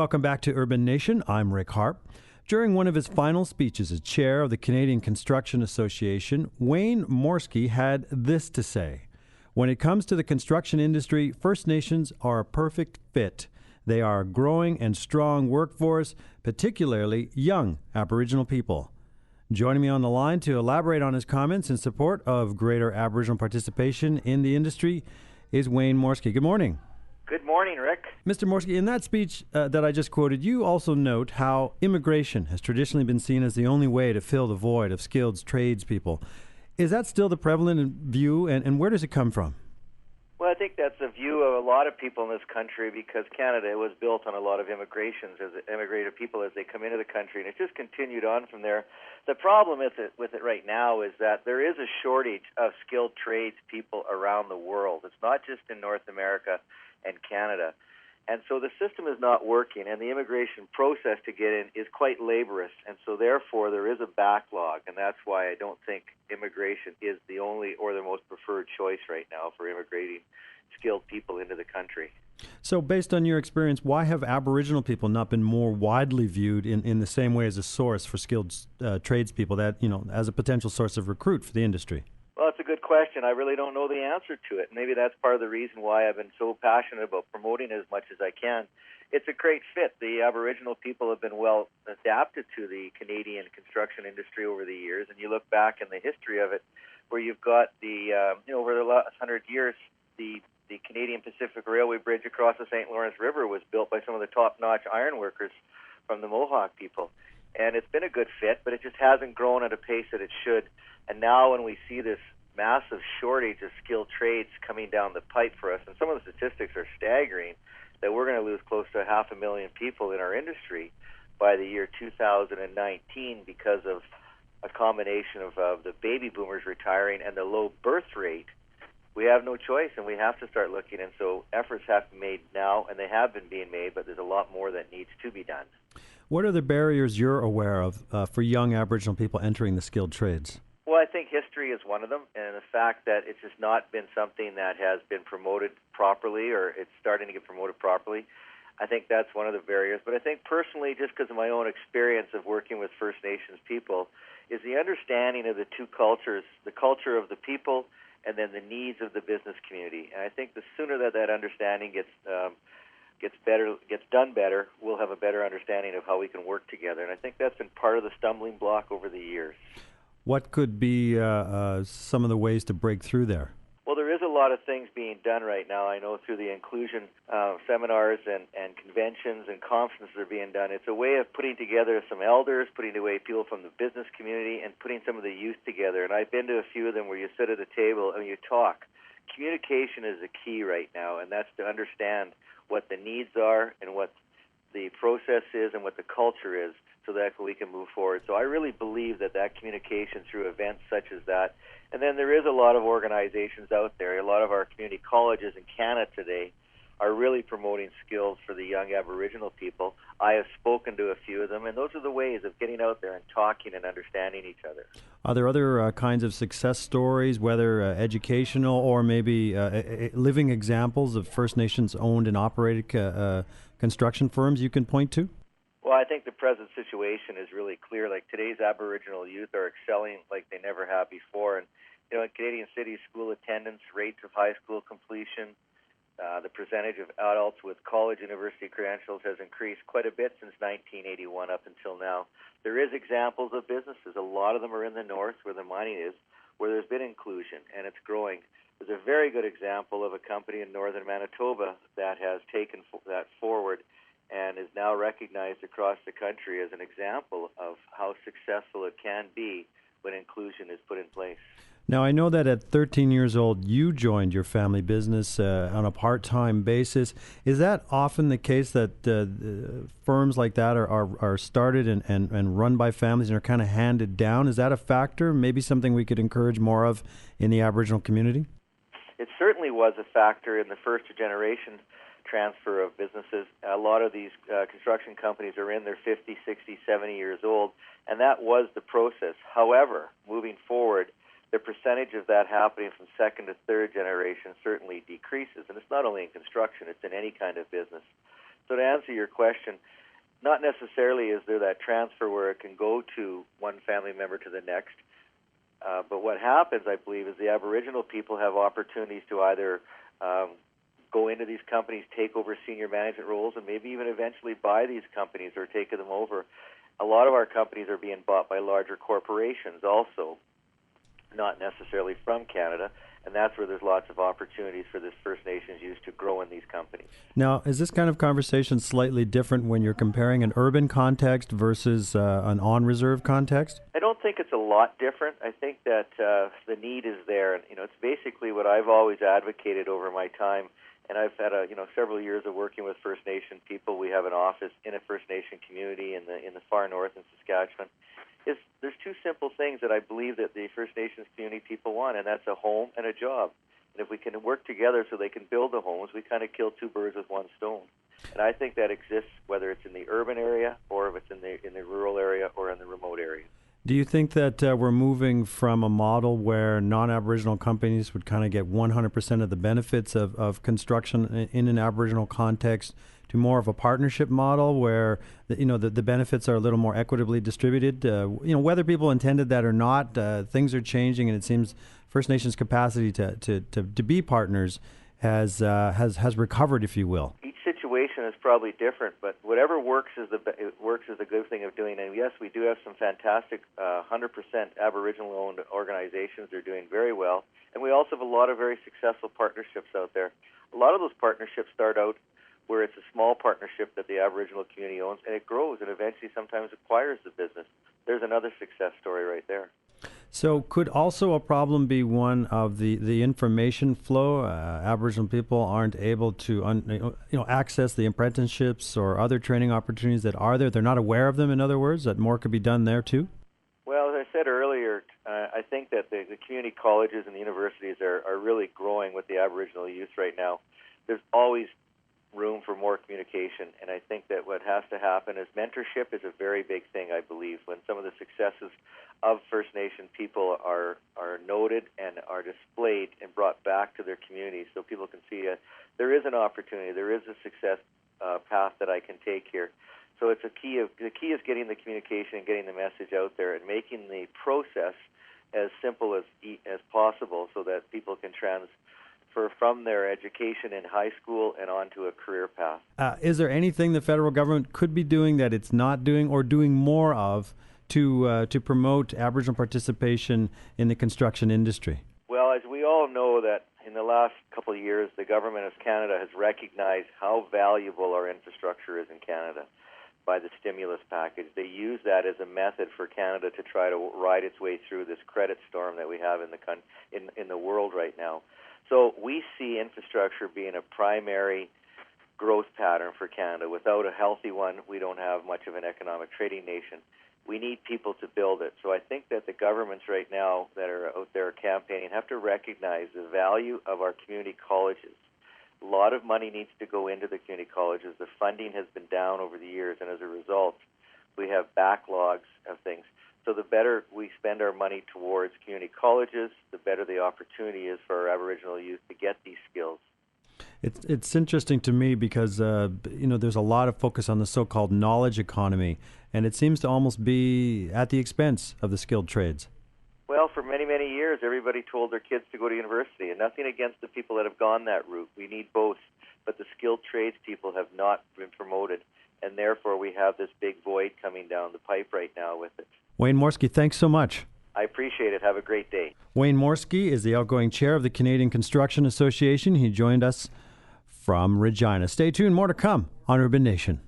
Welcome back to Urban Nation. I'm Rick Harp. During one of his final speeches as chair of the Canadian Construction Association, Wayne Morski had this to say. When it comes to the construction industry, First Nations are a perfect fit. They are a growing and strong workforce, particularly young Aboriginal people. Joining me on the line to elaborate on his comments in support of greater Aboriginal participation in the industry is Wayne Morski. Good morning. Good morning, Rick. Mr. Morski, in that speech that I just quoted, you also note how immigration has traditionally been seen as the only way to fill the void of skilled tradespeople. Is that still the prevalent view, and where does it come from? Well, I think that's the view of a lot of people in this country because Canada was built on a lot of immigrations, as immigrated people as they come into the country, and it just continued on from there. The problem with it right now is that there is a shortage of skilled tradespeople around the world. It's not just in North America and Canada. And so the system is not working, and the immigration process to get in is quite laborious, and so therefore there is a backlog, and that's why I don't think immigration is the only or the most preferred choice right now for immigrating skilled people into the country. So based on your experience, why have Aboriginal people not been more widely viewed in the same way as a source for skilled tradespeople, that, as a potential source of recruit for the industry? Well, it's a good question. I really don't know the answer to it. Maybe that's part of the reason why I've been so passionate about promoting it as much as I can. It's a great fit. The Aboriginal people have been well adapted to the Canadian construction industry over the years, and you look back in the history of it, where you've got over the last 100 years, the Canadian Pacific Railway Bridge across the St. Lawrence River was built by some of the top-notch ironworkers from the Mohawk people. And it's been a good fit, but it just hasn't grown at a pace that it should. And now when we see this massive shortage of skilled trades coming down the pipe for us, and some of the statistics are staggering, that we're going to lose close to 500,000 people in our industry by the year 2019 because of a combination of the baby boomers retiring and the low birth rate. We have no choice, and we have to start looking. And so efforts have to be made now, and they have been being made, but there's a lot more that needs to be done. What are the barriers you're aware of for young Aboriginal people entering the skilled trades? Well, I think history is one of them, and the fact that it's just not been something that has been promoted properly, or it's starting to get promoted properly. I think that's one of the barriers. But I think personally, just because of my own experience of working with First Nations people, is the understanding of the two cultures, the culture of the people and then the needs of the business community. And I think the sooner that understanding gets done better, we'll have a better understanding of how we can work together. And I think that's been part of the stumbling block over the years. What could be some of the ways to break through there? Well, there is a lot of things being done right now. I know through the inclusion seminars and conventions and conferences are being done. It's a way of putting together some elders, putting away people from the business community, and putting some of the youth together. And I've been to a few of them where you sit at a table and you talk. Communication is the key right now, and that's to understand what the needs are and what the process is and what the culture is, so that we can move forward. So I really believe that communication through events such as that. And then there is a lot of organizations out there. A lot of our community colleges in Canada today are really promoting skills for the young Aboriginal people. I have spoken to a few of them, and those are the ways of getting out there and talking and understanding each other. Are there other kinds of success stories, whether educational or maybe living examples of First Nations owned and operated construction firms you can point to? Well, I think the present situation is really clear. Like today's Aboriginal youth are excelling like they never have before. And, in Canadian cities, school attendance, rates of high school completion, the percentage of adults with college university credentials has increased quite a bit since 1981 up until now. There is examples of businesses. A lot of them are in the north where the mining is, where there's been inclusion, and it's growing. There's a very good example of a company in northern Manitoba that has taken that forward and is now recognized across the country as an example of how successful it can be when inclusion is put in place. Now, I know that at 13 years old, you joined your family business on a part-time basis. Is that often the case that firms like that are started and run by families and are kind of handed down? Is that a factor, maybe something we could encourage more of in the Aboriginal community? It certainly was a factor in the first generation transfer of businesses. A lot of these construction companies are in their 50, 60, 70 years old, and that was the process. However, moving forward, the percentage of that happening from second to third generation certainly decreases. And it's not only in construction, it's in any kind of business. So to answer your question, not necessarily is there that transfer where it can go to one family member to the next, but what happens, I believe, is the Aboriginal people have opportunities to either go into these companies, take over senior management roles, and maybe even eventually buy these companies or take them over. A lot of our companies are being bought by larger corporations also, not necessarily from Canada, and that's where there's lots of opportunities for this First Nations youth to grow in these companies. Now, is this kind of conversation slightly different when you're comparing an urban context versus an on-reserve context? I don't think it's a lot different. I think that the need is there, and it's basically what I've always advocated over my time. And I've had several years of working with First Nation people. We have an office in a First Nation community in the far north in Saskatchewan. There's two simple things that I believe that the First Nations community people want, and that's a home and a job. And if we can work together so they can build the homes, we kind of kill two birds with one stone. And I think that exists whether it's in the urban area or if it's in the rural area or in the remote area. Do you think that we're moving from a model where non-Aboriginal companies would kind of get 100% of the benefits of construction in an Aboriginal context to more of a partnership model where the benefits are a little more equitably distributed? Whether people intended that or not, things are changing, and it seems First Nations' capacity to be partners has recovered, if you will. Each situation is probably different, but whatever works is a good thing of doing. And yes, we do have some fantastic 100% Aboriginal-owned organizations. They're doing very well, and we also have a lot of very successful partnerships out there. A lot of those partnerships start out where it's a small partnership that the Aboriginal community owns, and it grows and eventually sometimes acquires the business. There's another success story right there. So could also a problem be one of the information flow? Aboriginal people aren't able to access the apprenticeships or other training opportunities that are there. They're not aware of them, in other words, that more could be done there too? Well, as I said earlier, I think that the community colleges and the universities are really growing with the Aboriginal youth right now. There's always room for more communication, and I think that what has to happen is mentorship is a very big thing, I believe. When some of the successes of First Nation people are noted and are displayed and brought back to their communities so people can see there is an opportunity, there is a success path that I can take here. So the key is getting the communication and getting the message out there and making the process as simple as possible so that people can transfer from their education in high school and onto a career path. Is there anything the federal government could be doing that it's not doing or doing more of to promote Aboriginal participation in the construction industry? Well, as we all know that in the last couple of years, the government of Canada has recognized how valuable our infrastructure is in Canada by the stimulus package. They use that as a method for Canada to try to ride its way through this credit storm that we have in the world right now. So we see infrastructure being a primary growth pattern for Canada. Without a healthy one, we don't have much of an economic trading nation. We need people to build it. So I think that the governments right now that are out there campaigning have to recognize the value of our community colleges. A lot of money needs to go into the community colleges. The funding has been down over the years, and as a result, we have backlogs of things. So the better we spend our money towards community colleges, the better the opportunity is for our Aboriginal youth to get these skills. It's interesting to me because there's a lot of focus on the so-called knowledge economy, and it seems to almost be at the expense of the skilled trades. Well, for many, many years, everybody told their kids to go to university, and nothing against the people that have gone that route. We need both, but the skilled trades people have not been promoted, and therefore we have this big void coming down the pipe right now with it. Wayne Morski, thanks so much. I appreciate it. Have a great day. Wayne Morski is the outgoing chair of the Canadian Construction Association. He joined us from Regina. Stay tuned. More to come on Urban Nation.